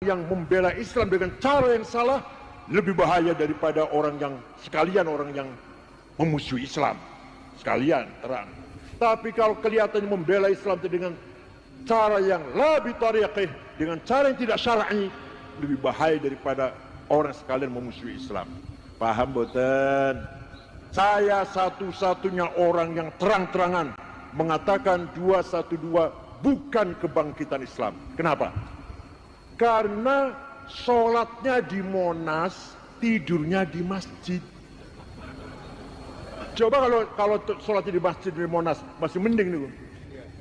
yang membela Islam dengan cara yang salah lebih bahaya daripada orang yang memusuhi Islam sekalian terang. Tapi kalau kelihatannya membela Islam dengan cara yang lebih tariqih, dengan cara yang tidak syar'i, lebih bahaya daripada orang sekalian memusuhi Islam. Paham boten? Saya satu-satunya orang yang terang-terangan mengatakan 212 bukan kebangkitan Islam. Kenapa? Karena sholatnya di Monas, tidurnya di masjid. Coba kalau sholatnya di masjid di Monas, masih mending nih.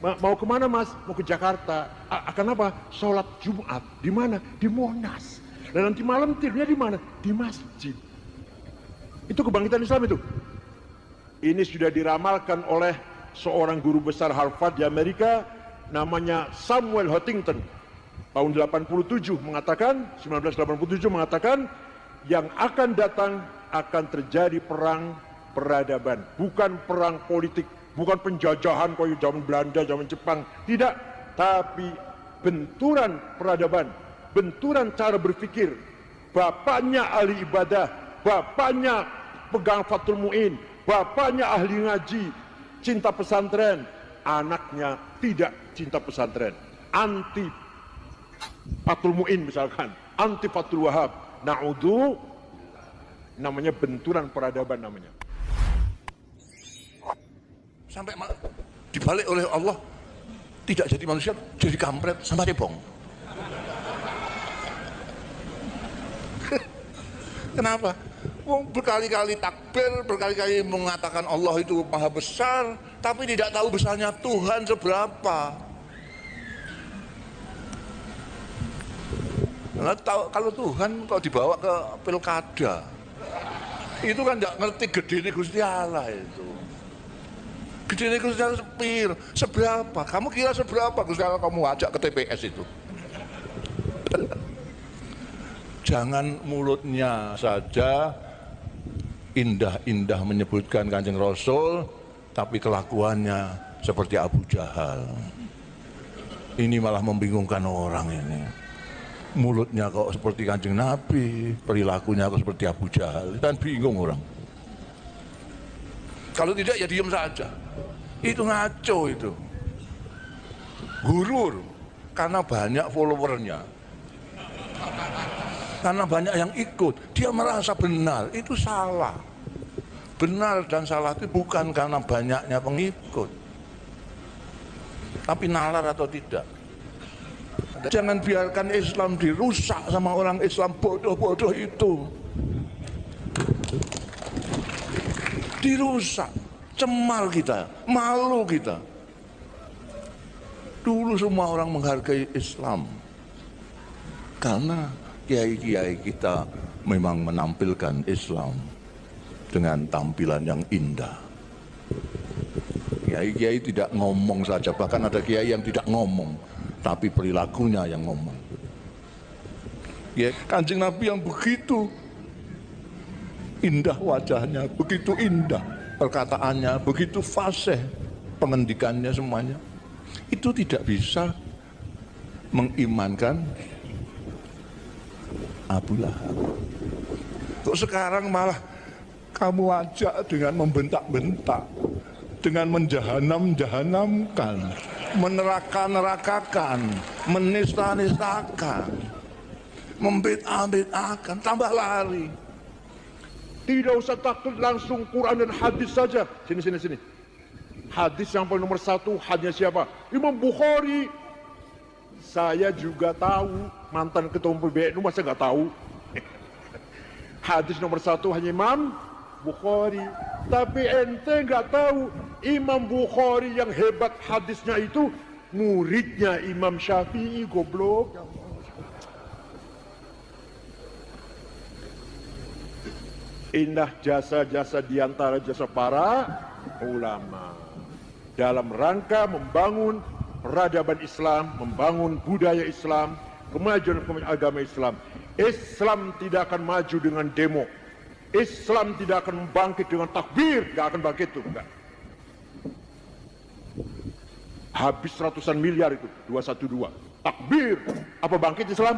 Mau kemana mas? Mau ke Jakarta. Kenapa? Sholat Jumat di mana? Di Monas. Dan nanti malam tidurnya di mana? Di masjid. Itu kebangkitan Islam itu. Ini sudah diramalkan oleh seorang guru besar Harvard di Amerika, namanya Samuel Huntington. Tahun 1987 mengatakan yang akan datang akan terjadi perang peradaban, bukan perang politik, bukan penjajahan kayak zaman Belanda, zaman Jepang, tidak, tapi benturan peradaban, benturan cara berpikir. Bapaknya ahli ibadah, bapaknya pegang Fathul Mu'in, bapaknya ahli ngaji, cinta pesantren, anaknya tidak cinta pesantren, anti Fathul Mu'in misalkan, anti Fathul Wahab, na'udhu, namanya benturan peradaban namanya. Sampai dibalik oleh Allah, tidak jadi manusia, jadi kampret sama cebong. Kenapa? Berkali-kali takbir, berkali-kali mengatakan Allah itu maha besar, tapi tidak tahu besarnya Tuhan seberapa. Kalau Tuhan kok dibawa ke pilkada, itu kan nggak ngerti gedene Gusti Allah itu. Gedene Gusti Allah seberapa? Kamu kira seberapa Gusti Allah kamu ajak ke TPS itu? Jangan mulutnya saja indah-indah menyebutkan Kanjeng Rasul, tapi kelakuannya seperti Abu Jahal. Ini malah membingungkan orang ini. Mulutnya kok seperti Kanjeng Nabi, perilakunya kok seperti Abu Jahal, dan bingung orang. Kalau tidak ya diam saja. Itu ngaco itu. Gurur karena banyak followernya, karena banyak yang ikut, dia merasa benar. Itu salah. Benar dan salah itu bukan karena banyaknya pengikut, tapi nalar atau tidak. Jangan biarkan Islam dirusak sama orang Islam bodoh-bodoh itu. Dirusak, cemar kita, malu kita. Dulu semua orang menghargai Islam karena kiai-kiai kita memang menampilkan Islam dengan tampilan yang indah. Kiai-kiai tidak ngomong saja, bahkan ada kiai yang tidak ngomong, tapi perilakunya yang ngomong. Ya, Kanjeng Nabi yang begitu indah wajahnya, begitu indah perkataannya, begitu fasih pengendikannya semuanya, itu tidak bisa mengimankan Abu Lahab. Kok sekarang malah kamu ajak dengan membentak-bentak, dengan menjahanam-jahanamkan, meneraka-nerakakan, menista-nistakan, membid'ah-bid'ahkan, tambah lari. Tidak usah takut, langsung Quran dan hadis saja. Sini. Hadis yang paling nomor satu hadisnya siapa? Imam Bukhari. Saya juga tahu, mantan ketua umum PBNU masa nggak tahu. Hadis nomor satu hanya Imam Bukhari. Tapi ente nggak tahu Imam Bukhari yang hebat hadisnya itu muridnya Imam Syafi'i, goblok. Indah jasa-jasa diantara jasa para ulama dalam rangka membangun peradaban Islam, membangun budaya Islam, kemajuan agama Islam. Islam tidak akan maju dengan demo. Islam tidak akan bangkit dengan takbir, nggak akan bangkit tuh, enggak. Habis ratusan miliar itu 212 takbir, apa bangkit Islam?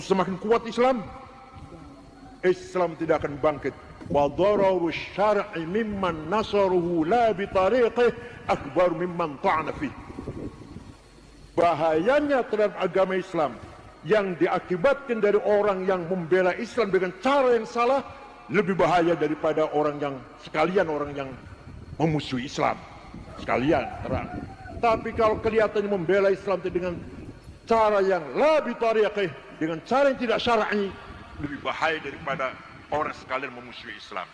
semakin kuat Islam, Islam tidak akan bangkit. Wa dararu syar'i mimman nasaruhu la bi tariqih akbar mimman ta'ana fih. Bahayanya terhadap agama Islam yang diakibatkan dari orang yang membela Islam dengan cara yang salah lebih bahaya daripada orang yang memusuhi Islam sekalian terang. Tapi kalau kelihatannya membela Islam dengan cara yang la bi tariqih, dengan cara yang tidak syar'i, lebih bahaya daripada orang sekalian memusuhi Islam.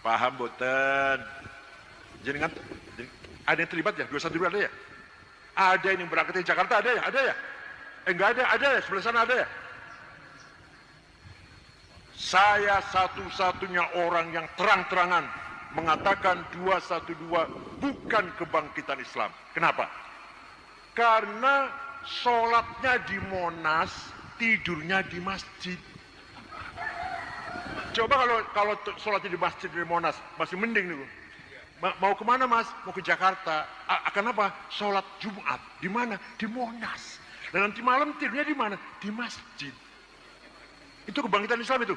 Paham boten? Jenengan ada yang terlibat ya? 212 ada ya? Ada yang berangkat di Jakarta ada ya? Ada ya? Enggak ada ya? Sebelah sana ada ya? Saya satu-satunya orang yang terang-terangan mengatakan 212 bukan kebangkitan Islam. Kenapa? Karena sholatnya di Monas, tidurnya di masjid. Coba kalau sholatnya di masjid di Monas, masih mending nih. Mau kemana mas? Mau ke Jakarta. Kenapa? Sholat Jumat. Di mana? Di Monas. Dan nanti malam tidurnya di mana? Di masjid. Itu kebangkitan Islam itu.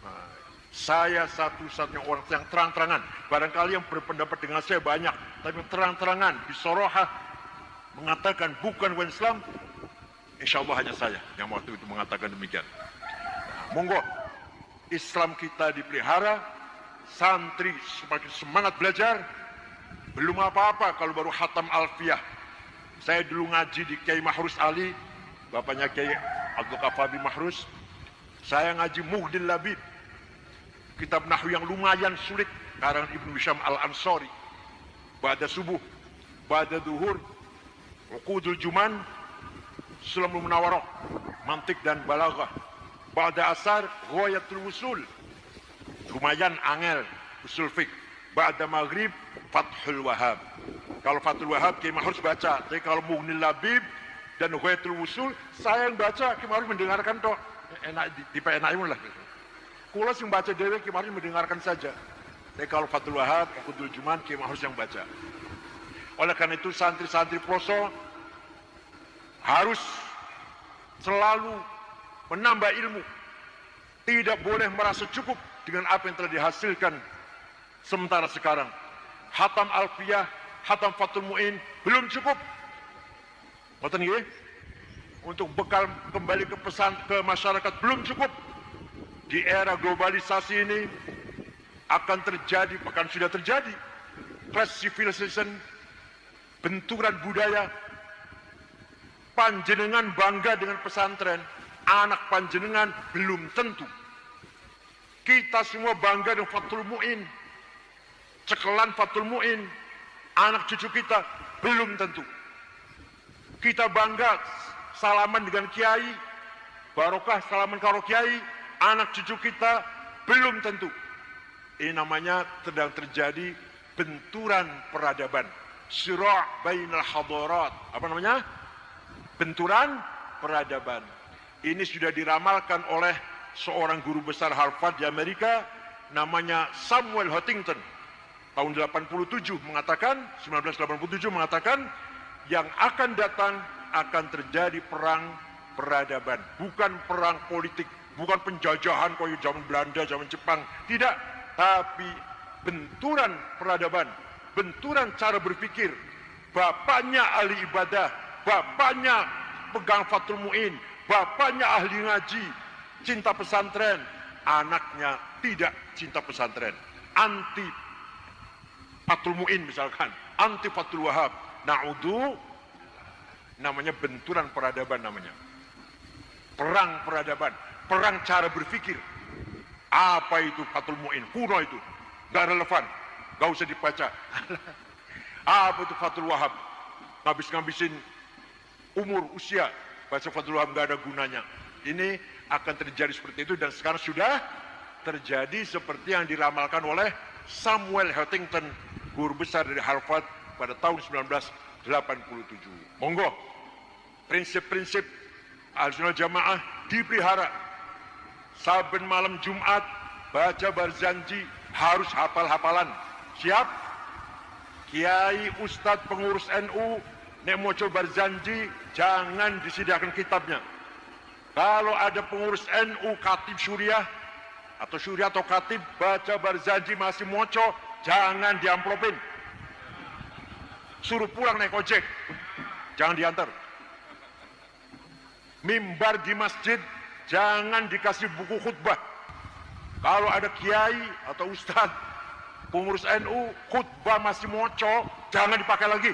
Nah, saya satu-satunya orang yang terang-terangan. Barangkali yang berpendapat dengan saya banyak, tapi terang-terangan bisorohah mengatakan bukan Islam. Insya Allah hanya saya yang waktu itu mengatakan demikian. Nah, monggo Islam kita dipelihara, santri semakin semangat belajar. Belum apa-apa kalau baru khatam Alfiyah. Saya dulu ngaji di Kiai Mahrus Ali, bapaknya Kiai Abdul Qafabi Mahrus. Saya ngaji Muhdil Labib, kitab Nahwu yang lumayan sulit, karangan Ibnu Hisham Al-Ansari. Ba'da subuh, ba'da duhur, Uqudul Juman, Sulamul Munawarah, Mantik dan Balaghah. Ba'da asar, Ghayatul Wusul, lumayan angel, usul fiqh. Ba'da maghrib, Fathul Wahhab. Kalau Fathul Wahhab, Kiai Mahrus baca. Tapi kalau Muhnil Labib dan Ghayatul Wusul, saya yang baca, Kiai Mahrus mendengarkan toh. Enak, tipe enakimun lah. Kula sing baca dewe, Kiai Mahrus mendengarkan saja. Tapi kalau Fathul Wahhab, Uqudul Juman, Kiai Mahrus yang baca. Oleh karena itu santri-santri Ploso harus selalu menambah ilmu. Tidak boleh merasa cukup dengan apa yang telah dihasilkan sementara sekarang. Hatam Alfiyah, Hatam Fathul Mu'in belum cukup. Ngoten nggih? Untuk bekal kembali ke masyarakat belum cukup. Di era globalisasi ini akan terjadi, bahkan sudah terjadi, class civilization, benturan budaya. Panjenengan bangga dengan pesantren, anak panjenengan belum tentu. Kita semua bangga dengan Fathul Mu'in, cekelan Fathul Mu'in, anak cucu kita belum tentu. Kita bangga salaman dengan kiai, barokah salaman karo kiai, anak cucu kita belum tentu. Ini namanya sedang terjadi benturan peradaban, sira' bainal hadarat. Apa namanya? Benturan peradaban. Ini sudah diramalkan oleh seorang guru besar Harvard di Amerika, namanya Samuel Huntington. Tahun 1987 mengatakan yang akan datang akan terjadi perang peradaban, bukan perang politik, bukan penjajahan kayak zaman Belanda, zaman Jepang, tidak, tapi benturan peradaban, benturan cara berpikir. Bapaknya ahli ibadah, bapaknya pegang Fathul Mu'in, bapaknya ahli ngaji, cinta pesantren, anaknya tidak cinta pesantren, anti Fathul Mu'in misalkan, anti Fathul Wahhab. Na'udhu, namanya benturan peradaban namanya. Perang peradaban, perang cara berpikir. Apa itu Fathul Mu'in? Kuno itu, gak relevan, gak usah dibaca. Apa itu Fathul Wahhab? Ngabis-ngabisin umur, usia, baca Fathul Wahhab gak ada gunanya. Ini akan terjadi seperti itu, dan sekarang sudah terjadi seperti yang diramalkan oleh Samuel Huntington, guru besar dari Harvard pada tahun 1987. Monggo, prinsip-prinsip Ahlussunnah Jamaah dipelihara. Saben malam Jumat baca barzanji, harus hafal-hafalan. Siap? Kiai, Ustadz, pengurus NU nek moco barzanji jangan disediakan kitabnya. Kalau ada pengurus NU Khatib Suriah atau Khatib baca Barzanji masih moco, jangan diamplopin. Suruh pulang naik ojek, jangan diantar. Mimbar di masjid jangan dikasih buku khutbah. Kalau ada kiai atau ustadz pengurus NU khutbah masih moco, jangan dipakai lagi.